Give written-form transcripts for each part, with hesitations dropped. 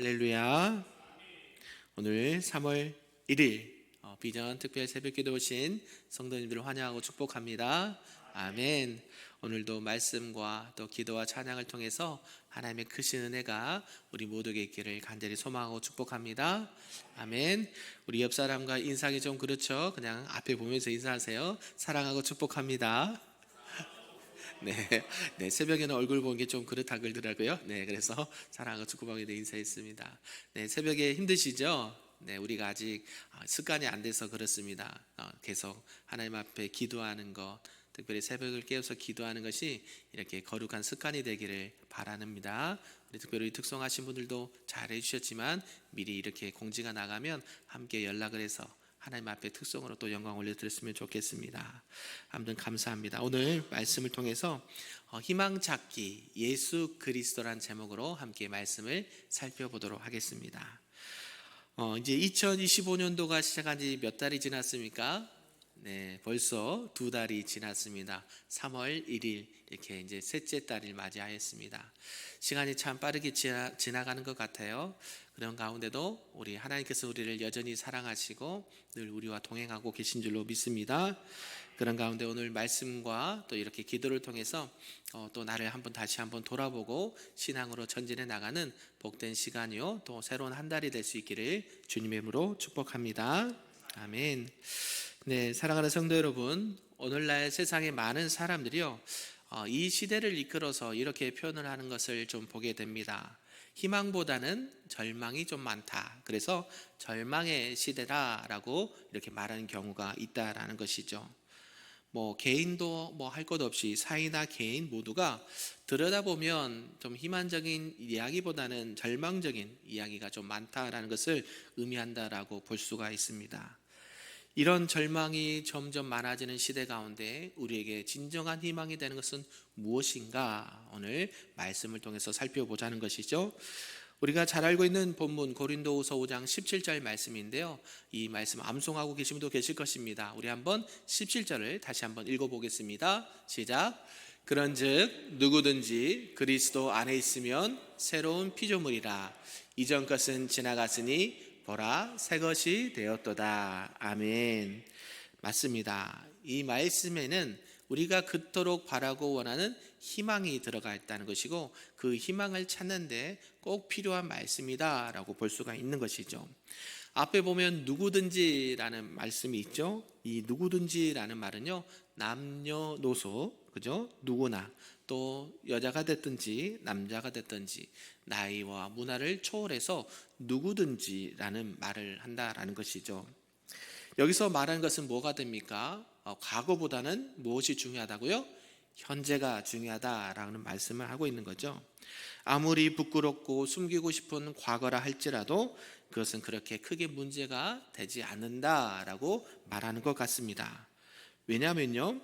할렐루야. 오늘 3월 1일 비전 특별 새벽기도 오신 성도님들을 환영하고 축복합니다. 아멘. 오늘도 말씀과 또 기도와 찬양을 통해서 하나님의 크신 은혜가 우리 모두에게 있기를 간절히 소망하고 축복합니다. 아멘. 우리 옆 사람과 인상이 좀 그렇죠? 그냥 앞에 보면서 인사하세요. 사랑하고 축복합니다. 네, 새벽에는 얼굴 보는 게 좀 그렇다 그러더라고요. 네, 그래서 사랑하고 축복하게 돼 인사했습니다. 네, 새벽에 힘드시죠? 네, 우리가 아직 습관이 안 돼서 그렇습니다. 계속 하나님 앞에 기도하는 것, 특별히 새벽을 깨워서 기도하는 것이 이렇게 거룩한 습관이 되기를 바랍니다. 우리 특별히 특성하신 분들도 잘 해주셨지만 미리 이렇게 공지가 나가면 함께 연락을 해서 하나님 앞에 특성으로 또 영광 올려드렸으면 좋겠습니다. 아무튼 감사합니다. 오늘 말씀을 통해서 희망 찾기 예수 그리스도란 제목으로 함께 말씀을 살펴보도록 하겠습니다. 이제 2025년도가 시작한 지 몇 달이 지났습니까? 네, 벌써 2달이 지났습니다. 3월 1일 이렇게 이제 셋째 달을 맞이하였습니다. 시간이 참 빠르게 지나가는 것 같아요. 그런 가운데도 우리 하나님께서 우리를 여전히 사랑하시고 늘 우리와 동행하고 계신 줄로 믿습니다. 그런 가운데 오늘 말씀과 또 이렇게 기도를 통해서 또 나를 다시 한번 돌아보고 신앙으로 전진해 나가는 복된 시간이요, 또 새로운 한 달이 될 수 있기를 주님의 이름으로 축복합니다. 아멘. 네, 사랑하는 성도 여러분, 오늘날 세상에 많은 사람들이요, 이 시대를 이끌어서 이렇게 표현을 하는 것을 좀 보게 됩니다. 희망보다는 절망이 좀 많다. 그래서 절망의 시대다라고 이렇게 말하는 경우가 있다라는 것이죠. 개인도 할 것 없이 사회나 개인 모두가 들여다보면 좀 희망적인 이야기보다는 절망적인 이야기가 좀 많다라는 것을 의미한다라고 볼 수가 있습니다. 이런 절망이 점점 많아지는 시대 가운데 우리에게 진정한 희망이 되는 것은 무엇인가, 오늘 말씀을 통해서 살펴보자는 것이죠. 우리가 잘 알고 있는 본문 고린도후서 5장 17절 말씀인데요, 이 말씀 암송하고 계신 분도 계실 것입니다. 우리 한번 17절을 다시 한번 읽어보겠습니다. 시작. 그런즉 누구든지 그리스도 안에 있으면 새로운 피조물이라, 이전 것은 지나갔으니 보라 새 것이 되었도다. 아멘. 맞습니다. 이 말씀에는 우리가 그토록 바라고 원하는 희망이 들어가 있다는 것이고, 그 희망을 찾는데 꼭 필요한 말씀이다 라고 볼 수가 있는 것이죠. 앞에 보면 누구든지라는 말씀이 있죠. 이 누구든지라는 말은요, 남녀노소, 그죠? 누구나, 또 여자가 됐든지 남자가 됐든지 나이와 문화를 초월해서 누구든지라는 말을 한다라는 것이죠. 여기서 말하는 것은 뭐가 됩니까? 과거보다는 무엇이 중요하다고요? 현재가 중요하다라는 말씀을 하고 있는 거죠. 아무리 부끄럽고 숨기고 싶은 과거라 할지라도 그것은 그렇게 크게 문제가 되지 않는다라고 말하는 것 같습니다. 왜냐하면요,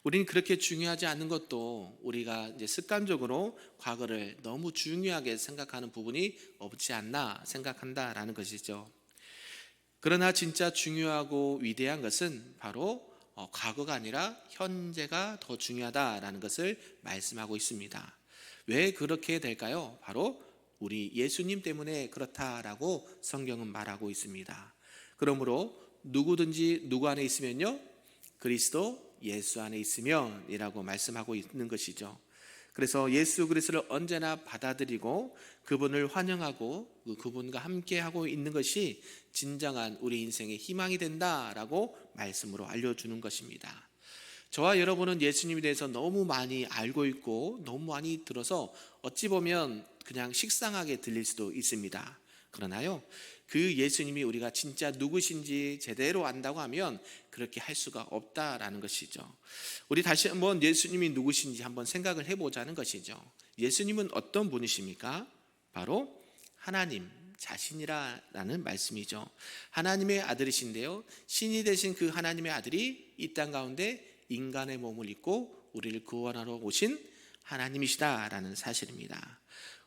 우리는 그렇게 중요하지 않는 것도 우리가 이제 습관적으로 과거를 너무 중요하게 생각하는 부분이 없지 않나 생각한다라는 것이죠. 그러나 진짜 중요하고 위대한 것은 바로 과거가 아니라 현재가 더 중요하다라는 것을 말씀하고 있습니다. 왜 그렇게 될까요? 바로 우리 예수님 때문에 그렇다라고 성경은 말하고 있습니다. 그러므로 누구든지 누구 안에 있으면요, 그리스도 예수 안에 있으면 이라고 말씀하고 있는 것이죠. 그래서 예수 그리스도를 언제나 받아들이고 그분을 환영하고 그분과 함께하고 있는 것이 진정한 우리 인생의 희망이 된다라고 말씀으로 알려주는 것입니다. 저와 여러분은 예수님에 대해서 너무 많이 알고 있고 너무 많이 들어서 어찌 보면 그냥 식상하게 들릴 수도 있습니다. 그러나요, 그 예수님이 우리가 진짜 누구신지 제대로 안다고 하면 그렇게 할 수가 없다라는 것이죠. 우리 다시 한번 예수님이 누구신지 한번 생각을 해보자는 것이죠. 예수님은 어떤 분이십니까? 바로 하나님 자신이라는 말씀이죠. 하나님의 아들이신데요, 신이 되신 그 하나님의 아들이 이 땅 가운데 인간의 몸을 입고 우리를 구원하러 오신 하나님이시다라는 사실입니다.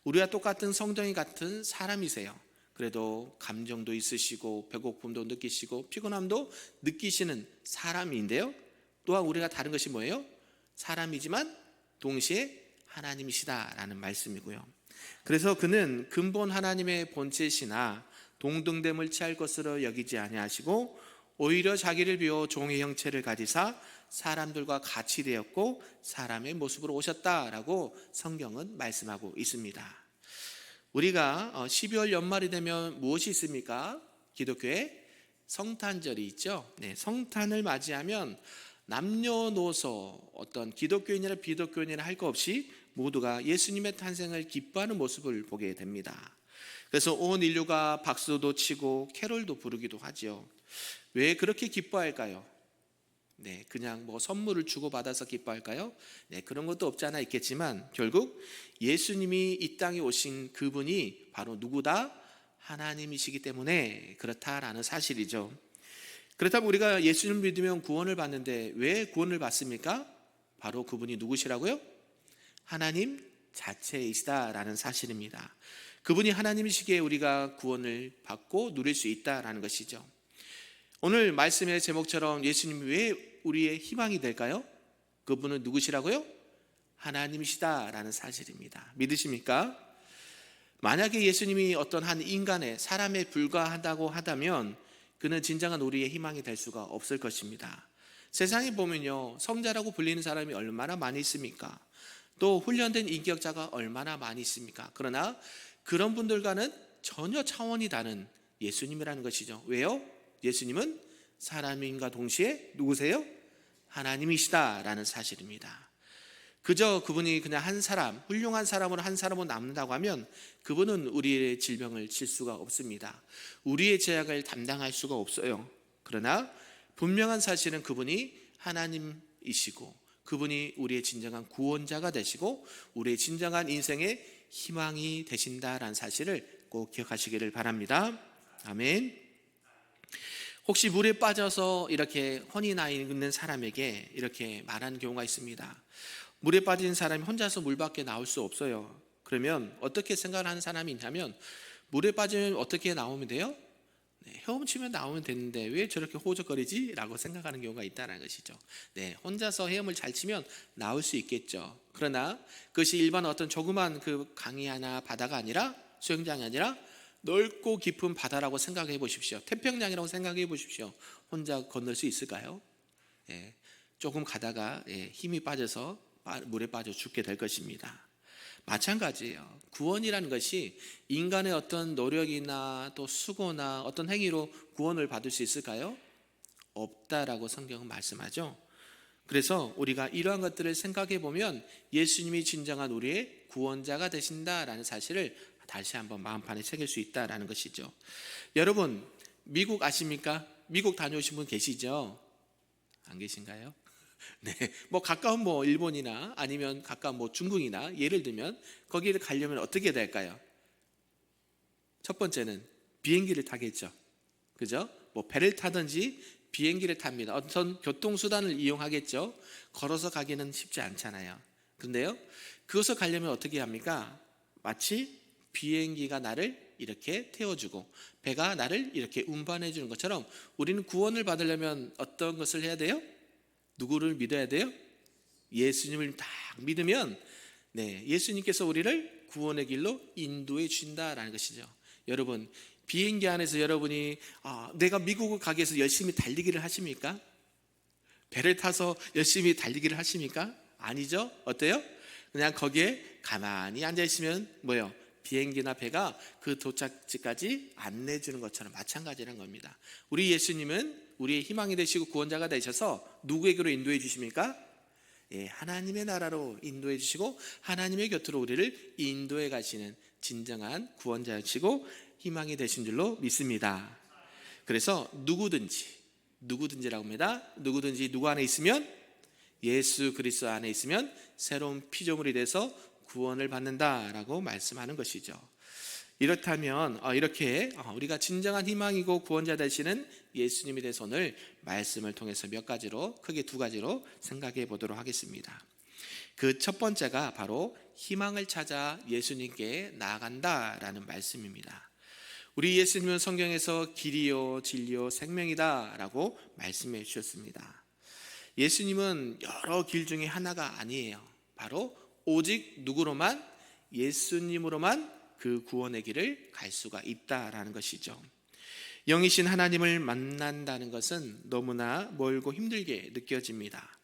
우리와 똑같은 성정이 같은 사람이세요. 그래도 감정도 있으시고 배고픔도 느끼시고 피곤함도 느끼시는 사람인데요, 또한 우리가 다른 것이 뭐예요? 사람이지만 동시에 하나님이시다라는 말씀이고요. 그래서 그는 근본 하나님의 본체시나 동등됨을 취할 것으로 여기지 아니하시고 오히려 자기를 비워 종의 형체를 가지사 사람들과 같이 되었고 사람의 모습으로 오셨다라고 성경은 말씀하고 있습니다. 우리가 12월 연말이 되면 무엇이 있습니까? 기독교에 성탄절이 있죠. 네, 성탄을 맞이하면 남녀노소 어떤 기독교인이나 비기독교인이나 할 것 없이 모두가 예수님의 탄생을 기뻐하는 모습을 보게 됩니다. 그래서 온 인류가 박수도 치고 캐롤도 부르기도 하죠. 왜 그렇게 기뻐할까요? 네, 그냥 뭐 선물을 주고받아서 기뻐할까요? 네, 그런 것도 없지 않아 있겠지만 결국 예수님이 이 땅에 오신 그분이 바로 누구다? 하나님이시기 때문에 그렇다라는 사실이죠. 그렇다면 우리가 예수님을 믿으면 구원을 받는데 왜 구원을 받습니까? 바로 그분이 누구시라고요? 하나님 자체이시다라는 사실입니다. 그분이 하나님이시기에 우리가 구원을 받고 누릴 수 있다라는 것이죠. 오늘 말씀의 제목처럼 예수님이 왜 우리의 희망이 될까요? 그분은 누구시라고요? 하나님이시다라는 사실입니다. 믿으십니까? 만약에 예수님이 어떤 한 인간의 사람에 불과하다고 하다면 그는 진정한 우리의 희망이 될 수가 없을 것입니다. 세상에 보면요, 성자라고 불리는 사람이 얼마나 많이 있습니까? 또 훈련된 인격자가 얼마나 많이 있습니까? 그러나 그런 분들과는 전혀 차원이 다른 예수님이라는 것이죠. 왜요? 예수님은 사람인과 동시에 누구세요? 하나님이시다라는 사실입니다. 그저 그분이 그냥 한 사람, 훌륭한 사람으로 한 사람으로 남는다고 하면 그분은 우리의 질병을 칠 수가 없습니다. 우리의 죄악을 담당할 수가 없어요. 그러나 분명한 사실은 그분이 하나님이시고 그분이 우리의 진정한 구원자가 되시고 우리의 진정한 인생의 희망이 되신다라는 사실을 꼭 기억하시기를 바랍니다. 아멘. 혹시 물에 빠져서 이렇게 혼이 나 있는 사람에게 이렇게 말하는 경우가 있습니다. 물에 빠진 사람이 혼자서 물 밖에 나올 수 없어요. 그러면 어떻게 생각을 하는 사람이 있냐면 물에 빠지면 어떻게 나오면 돼요? 네, 헤엄치면 나오면 되는데 왜 저렇게 호적거리지? 라고 생각하는 경우가 있다는 것이죠. 네, 혼자서 헤엄을 잘 치면 나올 수 있겠죠. 그러나 그것이 일반 어떤 조그만 그 강이 하나 바다가 아니라 수영장이 아니라 넓고 깊은 바다라고 생각해 보십시오. 태평양이라고 생각해 보십시오. 혼자 건널 수 있을까요? 예, 조금 가다가 힘이 빠져서 물에 빠져 죽게 될 것입니다. 마찬가지예요. 구원이라는 것이 인간의 어떤 노력이나 또 수고나 어떤 행위로 구원을 받을 수 있을까요? 없다라고 성경은 말씀하죠. 그래서 우리가 이러한 것들을 생각해 보면 예수님이 진정한 우리의 구원자가 되신다라는 사실을 다시 한번 마음판에 새길 수 있다라는 것이죠. 여러분, 미국 아십니까? 미국 다녀오신 분 계시죠? 안 계신가요? 네, 뭐 가까운 뭐 일본이나 아니면 가까운 뭐 중국이나 예를 들면 거기를 가려면 어떻게 될까요? 첫 번째는 비행기를 타겠죠. 그죠? 뭐 배를 타든지 비행기를 탑니다. 어떤 교통수단을 이용하겠죠. 걸어서 가기는 쉽지 않잖아요. 그런데요, 그것을 가려면 어떻게 합니까? 마치 비행기가 나를 이렇게 태워주고 배가 나를 이렇게 운반해 주는 것처럼 우리는 구원을 받으려면 어떤 것을 해야 돼요? 누구를 믿어야 돼요? 예수님을 딱 믿으면 예수님께서 우리를 구원의 길로 인도해 주신다라는 것이죠. 여러분, 비행기 안에서 여러분이 내가 미국을 가기 위해서 열심히 달리기를 하십니까? 배를 타서 열심히 달리기를 하십니까? 아니죠. 어때요? 그냥 거기에 가만히 앉아있으면 뭐예요? 비행기나 배가 그 도착지까지 안내주는 것처럼 마찬가지라는 겁니다. 우리 예수님은 우리의 희망이 되시고 구원자가 되셔서 누구에게로 인도해 주십니까? 하나님의 나라로 인도해 주시고 하나님의 곁으로 우리를 인도해 가시는 진정한 구원자이시고 희망이 되신 줄로 믿습니다. 그래서 누구든지라고 합니다. 누구든지 누구 안에 있으면, 예수 그리스도 안에 있으면 새로운 피조물이 돼서 구원을 받는다라고 말씀하는 것이죠. 이렇다면 이렇게 우리가 진정한 희망이고 구원자 되시는 예수님에 대해서 오늘 말씀을 통해서 크게 두 가지로 생각해 보도록 하겠습니다. 그 첫 번째가 바로 희망을 찾아 예수님께 나아간다라는 말씀입니다. 우리 예수님은 성경에서 길이요 진리요 생명이다라고 말씀해 주셨습니다. 예수님은 여러 길 중에 하나가 아니에요. 바로 오직 누구로만? 예수님으로만 그 구원의 길을 갈 수가 있다라는 것이죠. 영이신 하나님을 만난다는 것은 너무나 멀고 힘들게 느껴집니다.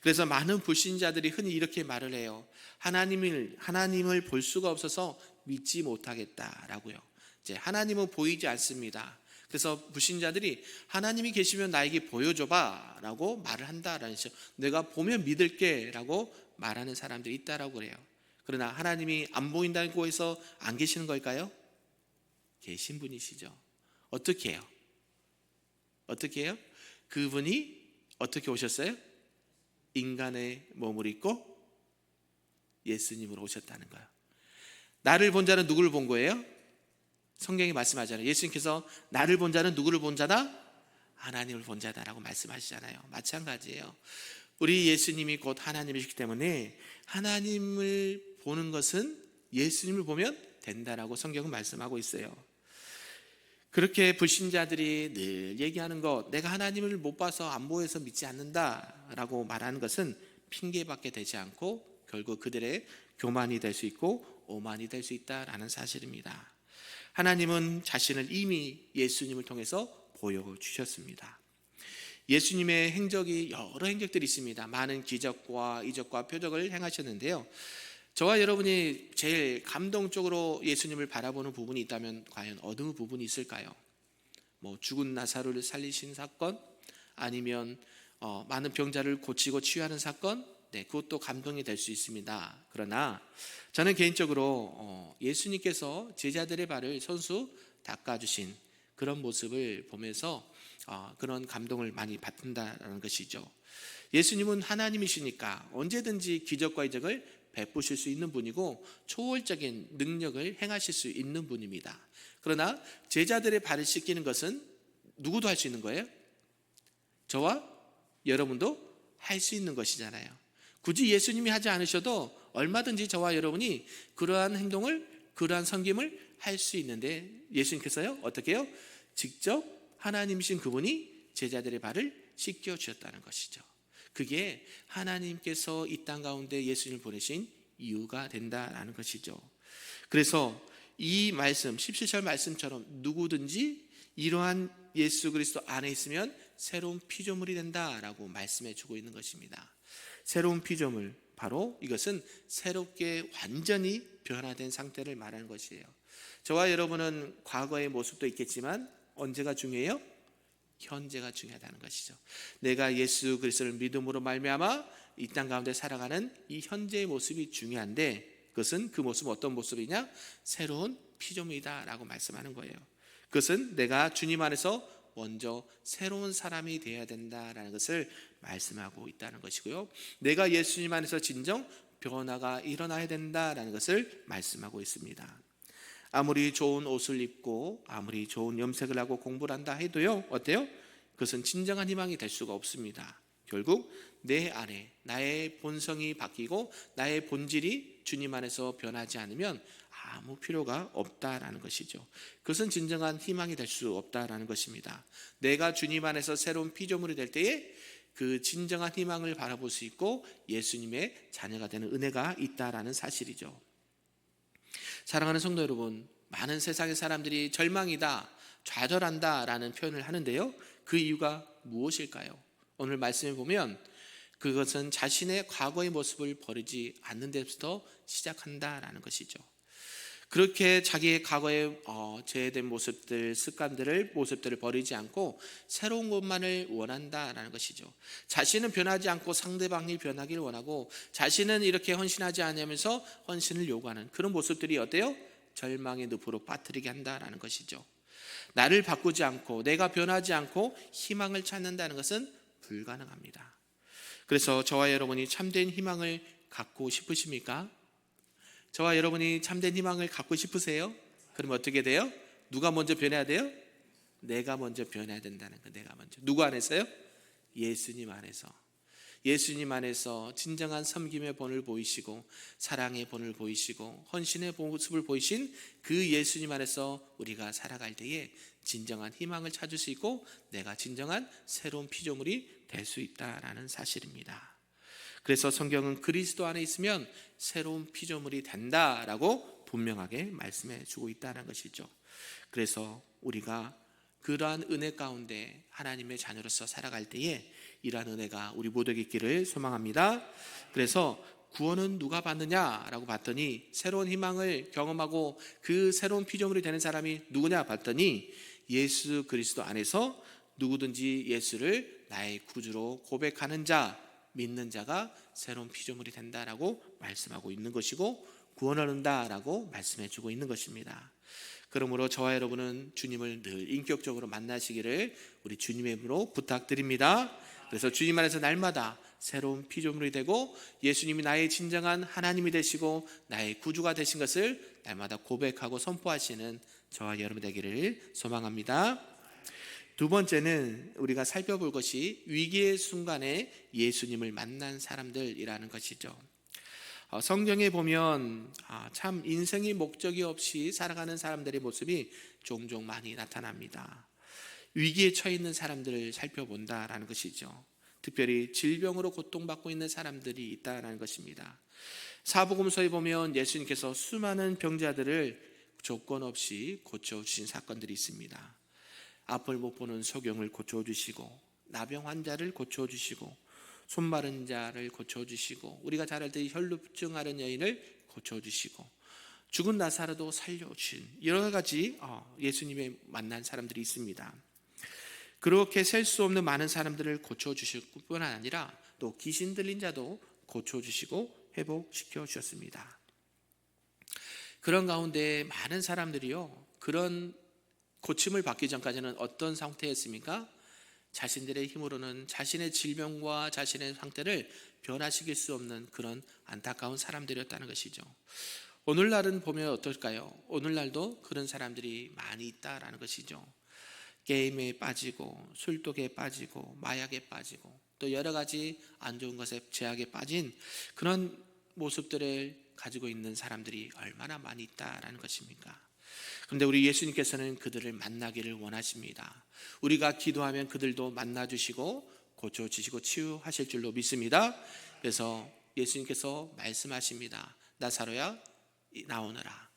그래서 많은 불신자들이 흔히 이렇게 말을 해요. 하나님을 볼 수가 없어서 믿지 못하겠다라고요. 이제 하나님은 보이지 않습니다. 그래서 불신자들이 하나님이 계시면 나에게 보여줘봐라고 말을 한다라는 것이죠. 내가 보면 믿을게라고 말하는 사람들이 있다라고 그래요. 그러나 하나님이 안 보인다고 해서 안 계시는 걸까요? 계신 분이시죠. 어떻게 해요? 어떻게 해요? 그분이 어떻게 오셨어요? 인간의 몸을 입고 예수님으로 오셨다는 거예요. 나를 본 자는 누구를 본 거예요? 성경이 말씀하잖아요. 예수님께서 나를 본 자는 누구를 본 자다? 하나님을 본 자다라고 말씀하시잖아요. 마찬가지예요. 우리 예수님이 곧 하나님이시기 때문에 하나님을 보는 것은 예수님을 보면 된다라고 성경은 말씀하고 있어요. 그렇게 불신자들이 늘 얘기하는 것, 내가 하나님을 못 봐서 안 보여서 믿지 않는다라고 말하는 것은 핑계밖에 되지 않고 결국 그들의 교만이 될 수 있고 오만이 될 수 있다라는 사실입니다. 하나님은 자신을 이미 예수님을 통해서 보여주셨습니다. 예수님의 행적이 여러 행적들이 있습니다. 많은 기적과 이적과 표적을 행하셨는데요. 저와 여러분이 제일 감동적으로 예수님을 바라보는 부분이 있다면 과연 어느 부분이 있을까요? 죽은 나사로를 살리신 사건, 아니면 많은 병자를 고치고 치유하는 사건, 그것도 감동이 될 수 있습니다. 그러나 저는 개인적으로 예수님께서 제자들의 발을 손수 닦아주신 그런 모습을 보면서 그런 감동을 많이 받는다는 것이죠. 예수님은 하나님이시니까 언제든지 기적과 이적을 베푸실 수 있는 분이고 초월적인 능력을 행하실 수 있는 분입니다. 그러나 제자들의 발을 씻기는 것은 누구도 할 수 있는 거예요? 저와 여러분도 할 수 있는 것이잖아요. 굳이 예수님이 하지 않으셔도 얼마든지 저와 여러분이 그러한 행동을, 그러한 섬김을 할 수 있는데 예수님께서요 어떻게 해요? 직접 하나님이신 그분이 제자들의 발을 씻겨 주셨다는 것이죠. 그게 하나님께서 이 땅 가운데 예수님을 보내신 이유가 된다라는 것이죠. 그래서 이 말씀 17절 말씀처럼 누구든지 이러한 예수 그리스도 안에 있으면 새로운 피조물이 된다라고 말씀해 주고 있는 것입니다. 새로운 피조물, 바로 이것은 새롭게 완전히 변화된 상태를 말하는 것이에요. 저와 여러분은 과거의 모습도 있겠지만 언제가 중요해요? 현재가 중요하다는 것이죠. 내가 예수 그리스도를 믿음으로 말미암아 이 땅 가운데 살아가는 이 현재의 모습이 중요한데, 그것은 그 모습은 어떤 모습이냐? 새로운 피조물이다라고 말씀하는 거예요. 그것은 내가 주님 안에서 먼저 새로운 사람이 되어야 된다라는 것을 말씀하고 있다는 것이고요. 내가 예수님 안에서 진정 변화가 일어나야 된다라는 것을 말씀하고 있습니다. 아무리 좋은 옷을 입고 아무리 좋은 염색을 하고 공부를 한다 해도요, 어때요? 그것은 진정한 희망이 될 수가 없습니다. 결국 내 안에 나의 본성이 바뀌고 나의 본질이 주님 안에서 변하지 않으면 아무 필요가 없다라는 것이죠. 그것은 진정한 희망이 될 수 없다라는 것입니다. 내가 주님 안에서 새로운 피조물이 될 때에 그 진정한 희망을 바라볼 수 있고 예수님의 자녀가 되는 은혜가 있다라는 사실이죠. 사랑하는 성도 여러분, 많은 세상의 사람들이 절망이다, 좌절한다 라는 표현을 하는데요, 그 이유가 무엇일까요? 오늘 말씀에 보면 그것은 자신의 과거의 모습을 버리지 않는 데부터 시작한다라는 것이죠. 그렇게 자기의 과거의 죄된 모습들, 모습들을 버리지 않고 새로운 것만을 원한다라는 것이죠. 자신은 변하지 않고 상대방이 변하기를 원하고 자신은 이렇게 헌신하지 않으면서 헌신을 요구하는 그런 모습들이 어때요? 절망의 늪으로 빠뜨리게 한다라는 것이죠. 나를 바꾸지 않고 내가 변하지 않고 희망을 찾는다는 것은 불가능합니다. 그래서 저와 여러분이 참된 희망을 갖고 싶으십니까? 저와 여러분이 참된 희망을 갖고 싶으세요? 그럼 어떻게 돼요? 누가 먼저 변해야 돼요? 내가 먼저 변해야 된다는 거. 내가 먼저. 누구 안에서요? 예수님 안에서. 예수님 안에서 진정한 섬김의 본을 보이시고 사랑의 본을 보이시고 헌신의 모습을 보이신 그 예수님 안에서 우리가 살아갈 때에 진정한 희망을 찾을 수 있고 내가 진정한 새로운 피조물이 될 수 있다라는 사실입니다. 그래서 성경은 그리스도 안에 있으면 새로운 피조물이 된다라고 분명하게 말씀해 주고 있다는 것이죠. 그래서 우리가 그러한 은혜 가운데 하나님의 자녀로서 살아갈 때에 이러한 은혜가 우리 모두에게 있기를 소망합니다. 그래서 구원은 누가 받느냐라고 봤더니 새로운 희망을 경험하고 그 새로운 피조물이 되는 사람이 누구냐 봤더니 예수 그리스도 안에서 누구든지 예수를 나의 구주로 고백하는 자, 믿는 자가 새로운 피조물이 된다라고 말씀하고 있는 것이고 구원을 얻는다라고 말씀해 주고 있는 것입니다. 그러므로 저와 여러분은 주님을 늘 인격적으로 만나시기를 우리 주님의 이름으로 부탁드립니다. 그래서 주님 안에서 날마다 새로운 피조물이 되고 예수님이 나의 진정한 하나님이 되시고 나의 구주가 되신 것을 날마다 고백하고 선포하시는 저와 여러분 되기를 소망합니다. 두 번째는 우리가 살펴볼 것이 위기의 순간에 예수님을 만난 사람들이라는 것이죠. 성경에 보면 참 인생의 목적이 없이 살아가는 사람들의 모습이 종종 많이 나타납니다. 위기에 처해 있는 사람들을 살펴본다라는 것이죠. 특별히 질병으로 고통받고 있는 사람들이 있다라는 것입니다. 사복음서에 보면 예수님께서 수많은 병자들을 조건 없이 고쳐주신 사건들이 있습니다. 앞을 못 보는 소경을 고쳐주시고 나병 환자를 고쳐주시고 손마른 자를 고쳐주시고 우리가 잘 알듯이 혈루증 앓은 여인을 고쳐주시고 죽은 나사로도 살려주신 여러 가지 예수님의 만난 사람들이 있습니다. 그렇게 셀 수 없는 많은 사람들을 고쳐주실 뿐만 아니라 또 귀신 들린 자도 고쳐주시고 회복시켜 주셨습니다. 그런 가운데 많은 사람들이요, 그런 고침을 받기 전까지는 어떤 상태였습니까? 자신들의 힘으로는 자신의 질병과 자신의 상태를 변화시킬 수 없는 그런 안타까운 사람들이었다는 것이죠. 오늘날은 보면 어떨까요? 오늘날도 그런 사람들이 많이 있다라는 것이죠. 게임에 빠지고 술독에 빠지고 마약에 빠지고 또 여러 가지 안 좋은 것에 죄악에 빠진 그런 모습들을 가지고 있는 사람들이 얼마나 많이 있다라는 것입니까? 그런데 우리 예수님께서는 그들을 만나기를 원하십니다. 우리가 기도하면 그들도 만나주시고 고쳐주시고 치유하실 줄로 믿습니다. 그래서 예수님께서 말씀하십니다. 나사로야 나오너라,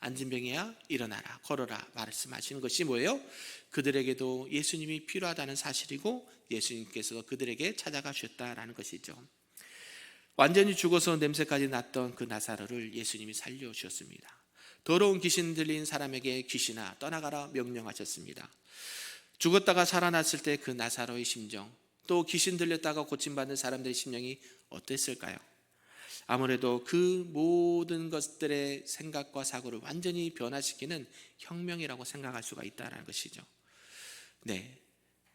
앉은 병이야 일어나라, 걸어라 말씀하시는 것이 뭐예요? 그들에게도 예수님이 필요하다는 사실이고 예수님께서 그들에게 찾아가 주셨다라는 것이죠. 완전히 죽어서 냄새까지 났던 그 나사로를 예수님이 살려주셨습니다. 더러운 귀신 들린 사람에게 귀신아 떠나가라 명령하셨습니다. 죽었다가 살아났을 때 그 나사로의 심정, 또 귀신 들렸다가 고침받는 사람들의 심령이 어땠을까요? 아무래도 그 모든 것들의 생각과 사고를 완전히 변화시키는 혁명이라고 생각할 수가 있다는 것이죠. 네,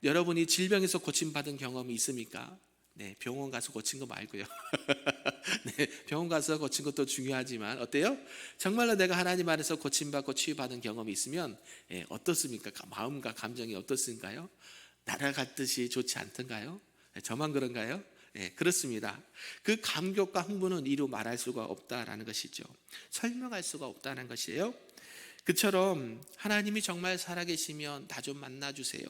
여러분이 질병에서 고침받은 경험이 있습니까? 네, 병원 가서 고친 거 말고요. 네, 병원 가서 고친 것도 중요하지만 어때요? 정말로 내가 하나님 안에서 고침받고 치유받은 경험이 있으면 어떻습니까? 마음과 감정이 어떻습니까요? 날아갔듯이 좋지 않던가요? 저만 그런가요? 네, 그렇습니다. 그 감격과 흥분은 이루 말할 수가 없다라는 것이죠. 설명할 수가 없다는 것이에요. 그처럼 하나님이 정말 살아계시면 나 좀 만나주세요.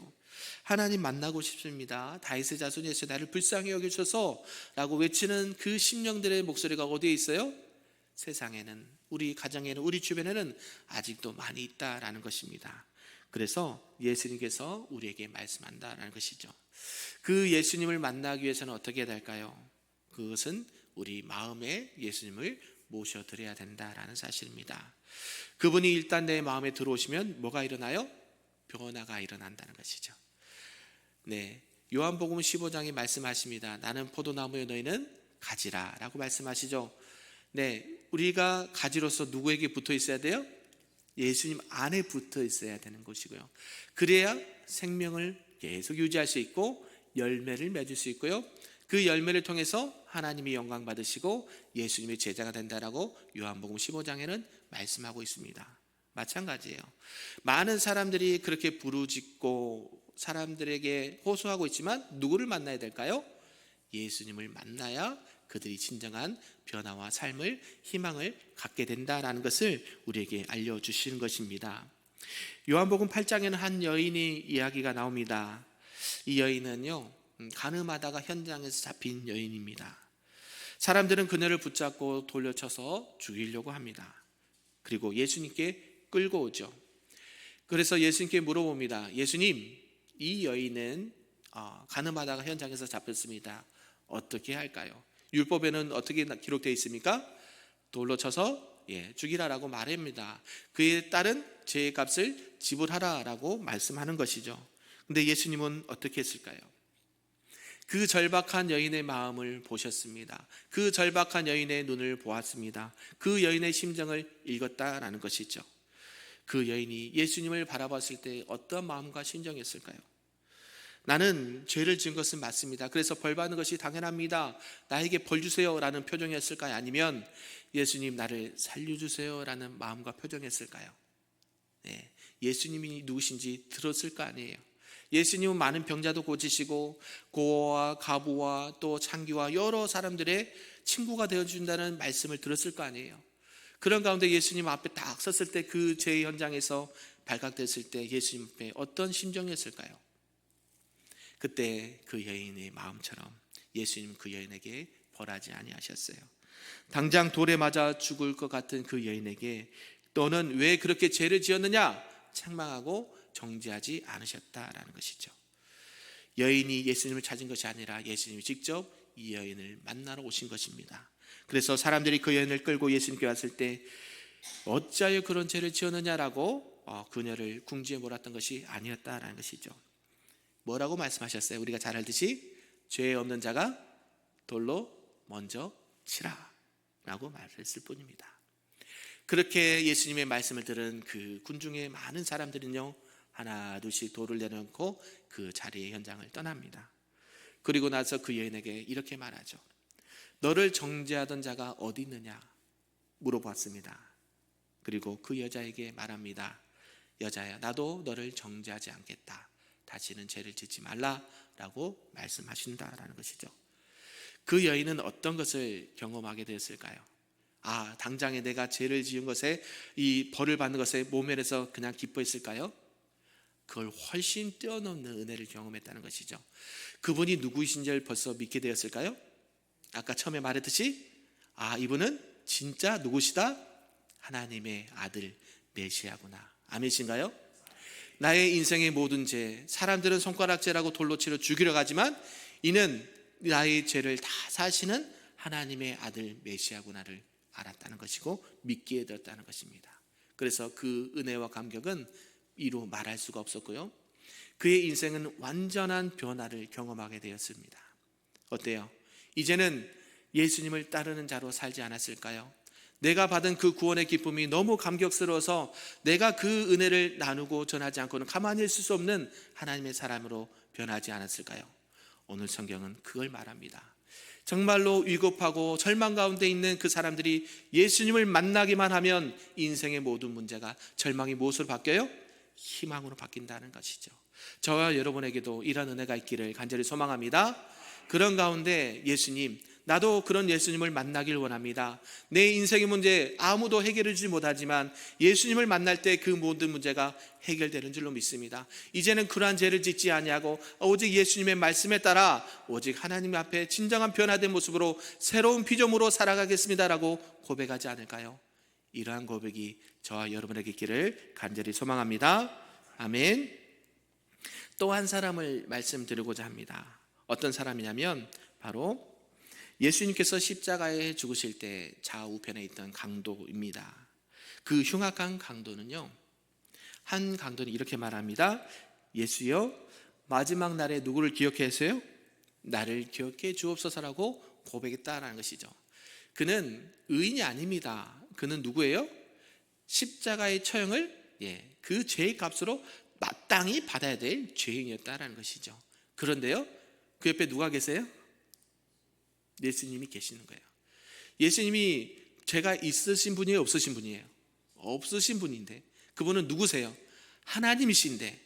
하나님 만나고 싶습니다. 다윗의 자손 예수 나를 불쌍히 여기셔서 라고 외치는 그 심령들의 목소리가 어디에 있어요? 세상에는, 우리 가정에는, 우리 주변에는 아직도 많이 있다라는 것입니다. 그래서 예수님께서 우리에게 말씀한다라는 것이죠. 그 예수님을 만나기 위해서는 어떻게 해야 될까요? 그것은 우리 마음에 예수님을 모셔드려야 된다라는 사실입니다. 그분이 일단 내 마음에 들어오시면 뭐가 일어나요? 변화가 일어난다는 것이죠. 네, 요한복음 15장에 말씀하십니다. 나는 포도나무요 너희는 가지라 라고 말씀하시죠. 네, 우리가 가지로서 누구에게 붙어 있어야 돼요? 예수님 안에 붙어 있어야 되는 것이고요. 그래야 생명을 계속 유지할 수 있고 열매를 맺을 수 있고요. 그 열매를 통해서 하나님이 영광 받으시고 예수님의 제자가 된다라고 요한복음 15장에는 말씀하고 있습니다. 마찬가지예요. 많은 사람들이 그렇게 부르짖고 사람들에게 호소하고 있지만 누구를 만나야 될까요? 예수님을 만나야 그들이 진정한 변화와 삶을, 희망을 갖게 된다라는 것을 우리에게 알려주시는 것입니다. 요한복음 8장에는 한 여인의 이야기가 나옵니다. 이 여인은요, 가늠하다가 현장에서 잡힌 여인입니다. 사람들은 그녀를 붙잡고 돌려쳐서 죽이려고 합니다. 그리고 예수님께 끌고 오죠. 그래서 예수님께 물어봅니다. 예수님, 이 여인은 가늠하다가 현장에서 잡혔습니다. 어떻게 할까요? 율법에는 어떻게 기록되어 있습니까? 돌로 쳐서 죽이라라고 말합니다. 그에 따른 죄의 값을 지불하라라고 말씀하는 것이죠. 근데 예수님은 어떻게 했을까요? 그 절박한 여인의 마음을 보셨습니다. 그 절박한 여인의 눈을 보았습니다. 그 여인의 심정을 읽었다라는 것이죠. 그 여인이 예수님을 바라봤을 때 어떤 마음과 심정이었을까요? 나는 죄를 지은 것은 맞습니다. 그래서 벌 받는 것이 당연합니다. 나에게 벌 주세요 라는 표정이었을까요? 아니면 예수님 나를 살려주세요 라는 마음과 표정이었을까요? 예수님이 누구신지 들었을 거 아니에요. 예수님은 많은 병자도 고치시고 고아와 가부와 또 창기와 여러 사람들의 친구가 되어준다는 말씀을 들었을 거 아니에요. 그런 가운데 예수님 앞에 딱 섰을 때 그 죄 현장에서 발각됐을 때 예수님 앞에 어떤 심정이었을까요? 그때 그 여인의 마음처럼 예수님 그 여인에게 벌하지 아니하셨어요. 당장 돌에 맞아 죽을 것 같은 그 여인에게 너는 왜 그렇게 죄를 지었느냐 책망하고 정죄하지 않으셨다라는 것이죠. 여인이 예수님을 찾은 것이 아니라 예수님이 직접 이 여인을 만나러 오신 것입니다. 그래서 사람들이 그 여인을 끌고 예수님께 왔을 때 어찌하여 그런 죄를 지었느냐라고 그녀를 궁지에 몰았던 것이 아니었다라는 것이죠. 뭐라고 말씀하셨어요? 우리가 잘 알듯이 죄 없는 자가 돌로 먼저 치라 라고 말했을 뿐입니다. 그렇게 예수님의 말씀을 들은 그 군중의 많은 사람들은요 하나 둘씩 돌을 내려놓고 그 자리의 현장을 떠납니다. 그리고 나서 그 여인에게 이렇게 말하죠. 너를 정죄하던 자가 어디 있느냐 물어봤습니다. 그리고 그 여자에게 말합니다. 여자야, 나도 너를 정죄하지 않겠다. 다시는 죄를 짓지 말라라고 말씀하신다라는 것이죠. 그 여인은 어떤 것을 경험하게 되었을까요? 당장에 내가 죄를 지은 것에 이 벌을 받는 것에 모면에서 그냥 기뻐했을까요? 그걸 훨씬 뛰어넘는 은혜를 경험했다는 것이죠. 그분이 누구이신지를 벌써 믿게 되었을까요? 아까 처음에 말했듯이 이분은 진짜 누구시다? 하나님의 아들 메시아구나. 아멘이신가요? 나의 인생의 모든 죄, 사람들은 손가락질하고 돌로 치러 죽이려 가지만 이는 나의 죄를 다 사시는 하나님의 아들 메시아구나를 알았다는 것이고 믿게 되었다는 것입니다. 그래서 그 은혜와 감격은 이루 말할 수가 없었고요. 그의 인생은 완전한 변화를 경험하게 되었습니다. 어때요? 이제는 예수님을 따르는 자로 살지 않았을까요? 내가 받은 그 구원의 기쁨이 너무 감격스러워서 내가 그 은혜를 나누고 전하지 않고는 가만히 있을 수 없는 하나님의 사람으로 변하지 않았을까요? 오늘 성경은 그걸 말합니다. 정말로 위급하고 절망 가운데 있는 그 사람들이 예수님을 만나기만 하면 인생의 모든 문제가 절망이 무엇으로 바뀌어요? 희망으로 바뀐다는 것이죠. 저와 여러분에게도 이런 은혜가 있기를 간절히 소망합니다. 그런 가운데 예수님, 나도 그런 예수님을 만나길 원합니다. 내 인생의 문제 아무도 해결해 주지 못하지만 예수님을 만날 때 그 모든 문제가 해결되는 줄로 믿습니다. 이제는 그러한 죄를 짓지 아니하고 오직 예수님의 말씀에 따라 오직 하나님 앞에 진정한 변화된 모습으로 새로운 피조물로 살아가겠습니다라고 고백하지 않을까요? 이러한 고백이 저와 여러분에게 있기를 간절히 소망합니다. 아멘. 또 한 사람을 말씀드리고자 합니다. 어떤 사람이냐면 바로 예수님께서 십자가에 죽으실 때 좌우편에 있던 강도입니다. 그 흉악한 강도는요, 한 강도는 이렇게 말합니다. 예수여, 마지막 날에 누구를 기억하세요? 나를 기억해 주옵소서라고 고백했다라는 것이죠. 그는 의인이 아닙니다. 그는 누구예요? 십자가의 처형을 그 죄의 값으로 마땅히 받아야 될 죄인이었다라는 것이죠. 그런데요, 그 옆에 누가 계세요? 예수님이 계시는 거예요. 예수님이 죄가 있으신 분이에요? 없으신 분이에요? 없으신 분인데 그분은 누구세요? 하나님이신데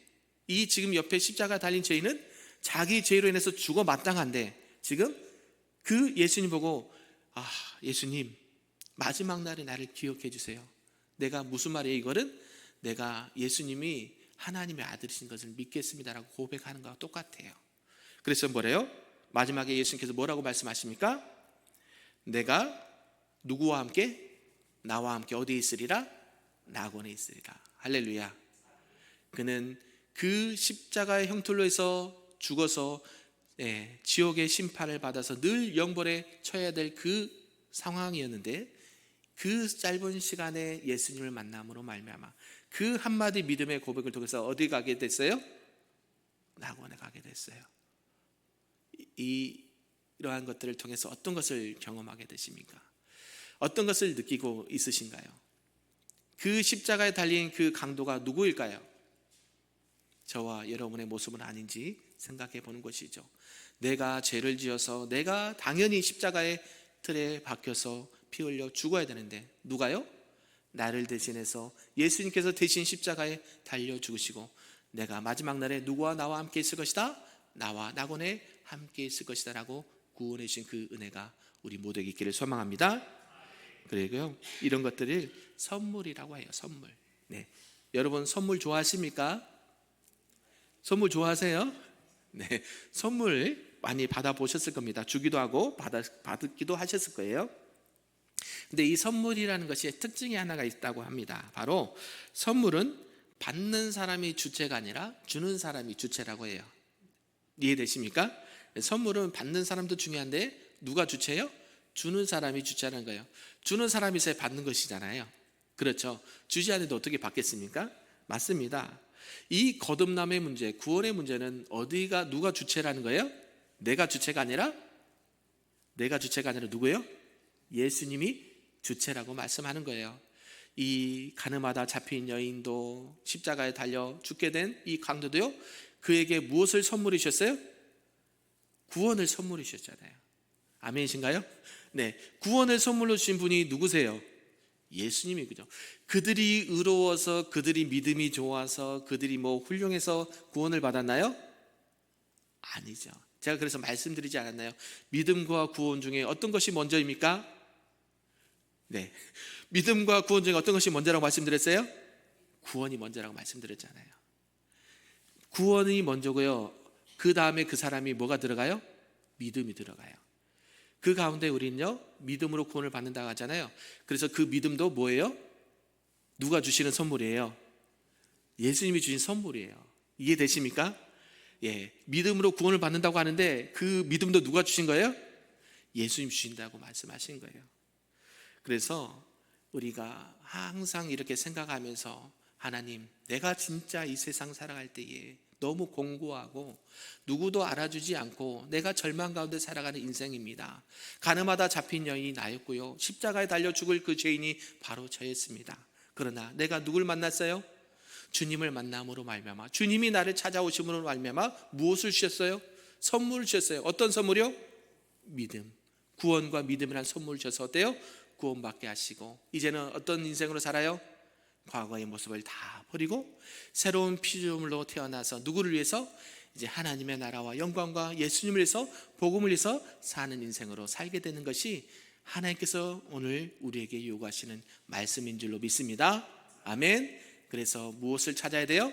이 지금 옆에 십자가 달린 죄인은 자기 죄로 인해서 죽어 마땅한데 지금 그 예수님 보고 예수님 마지막 날에 나를 기억해 주세요. 내가 무슨 말이에요 이거는? 내가 예수님이 하나님의 아들이신 것을 믿겠습니다라고 고백하는 거와 똑같아요. 그래서 뭐래요? 마지막에 예수님께서 뭐라고 말씀하십니까? 내가 누구와 함께? 나와 함께 어디에 있으리라? 낙원에 있으리라. 할렐루야. 그는 그 십자가의 형틀로 해서 죽어서 지옥의 심판을 받아서 늘 영벌에 처해야 될 그 상황이었는데, 그 짧은 시간에 예수님을 만남으로 말미암아 그 한마디 믿음의 고백을 통해서 어디 가게 됐어요? 낙원에 가게 됐어요. 이러한 것들을 통해서 어떤 것을 경험하게 되십니까? 어떤 것을 느끼고 있으신가요? 그 십자가에 달린 그 강도가 누구일까요? 저와 여러분의 모습은 아닌지 생각해 보는 것이죠. 내가 죄를 지어서 내가 당연히 십자가의 틀에 박혀서 피 흘려 죽어야 되는데, 누가요? 나를 대신해서 예수님께서 대신 십자가에 달려 죽으시고, 내가 마지막 날에 누구와 나와 함께 있을 것이다? 나와 낙원에 함께 있을 것이다 라고 구원해 주신 그 은혜가 우리 모두에게 있기를 소망합니다. 그리고요, 이런 것들을 선물이라고 해요. 선물. 네. 여러분 선물 좋아하십니까? 선물 좋아하세요? 네. 선물 많이 받아보셨을 겁니다. 주기도 하고 받기도 하셨을 거예요. 근데 이 선물이라는 것이 특징이 하나가 있다고 합니다. 바로 선물은 받는 사람이 주체가 아니라 주는 사람이 주체라고 해요. 이해되십니까? 선물은 받는 사람도 중요한데 누가 주체예요? 주는 사람이 주체라는 거예요. 주는 사람이 있어야 받는 것이잖아요. 그렇죠? 주지 않는데 어떻게 받겠습니까? 맞습니다. 이 거듭남의 문제, 구원의 문제는 어디가 누가 주체라는 거예요? 내가 주체가 아니라 누구예요? 예수님이 주체라고 말씀하는 거예요. 이 가늠하다 잡힌 여인도, 십자가에 달려 죽게 된 이 강도도요, 그에게 무엇을 선물해 주셨어요? 구원을 선물해 주셨잖아요. 아멘이신가요? 네, 구원을 선물로 주신 분이 누구세요? 예수님이. 그죠? 그들이 의로워서, 그들이 믿음이 좋아서, 그들이 훌륭해서 구원을 받았나요? 아니죠. 제가 그래서 말씀드리지 않았나요? 믿음과 구원 중에 어떤 것이 먼저입니까? 네, 믿음과 구원 중에 어떤 것이 먼저라고 말씀드렸어요? 구원이 먼저라고 말씀드렸잖아요. 구원이 먼저고요, 그 다음에 그 사람이 뭐가 들어가요? 믿음이 들어가요. 그 가운데 우리는요, 믿음으로 구원을 받는다고 하잖아요. 그래서 그 믿음도 뭐예요? 누가 주시는 선물이에요? 예수님이 주신 선물이에요. 이해되십니까? 예, 믿음으로 구원을 받는다고 하는데 그 믿음도 누가 주신 거예요? 예수님 주신다고 말씀하신 거예요. 그래서 우리가 항상 이렇게 생각하면서, 하나님, 내가 진짜 이 세상 살아갈 때에 너무 공고하고 누구도 알아주지 않고 내가 절망 가운데 살아가는 인생입니다. 가늠하다 잡힌 여인이 나였고요, 십자가에 달려 죽을 그 죄인이 바로 저였습니다. 그러나 내가 누굴 만났어요? 주님을 만남으로 말미암아, 주님이 나를 찾아오심으로 말미암아 무엇을 주셨어요? 선물을 주셨어요. 어떤 선물이요? 믿음. 구원과 믿음이라는 선물을 주셔서 어때요? 구원받게 하시고, 이제는 어떤 인생으로 살아요? 과거의 모습을 다 버리고 새로운 피조물로 태어나서 누구를 위해서? 이제 하나님의 나라와 영광과 예수님을 위해서, 복음을 위해서 사는 인생으로 살게 되는 것이 하나님께서 오늘 우리에게 요구하시는 말씀인 줄로 믿습니다. 아멘. 그래서 무엇을 찾아야 돼요?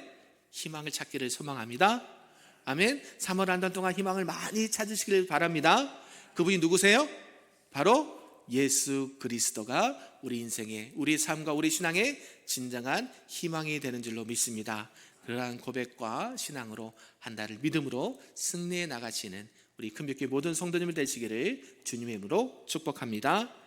희망을 찾기를 소망합니다. 아멘. 3월 한 달 동안 희망을 많이 찾으시길 바랍니다. 그분이 누구세요? 바로 예수 그리스도가 우리 인생의, 우리 삶과 우리 신앙의 진정한 희망이 되는 줄로 믿습니다. 그러한 고백과 신앙으로 한 달을 믿음으로 승리해 나가시는 우리 큰빛교회 모든 성도님들 되시기를 주님의 이름으로 축복합니다.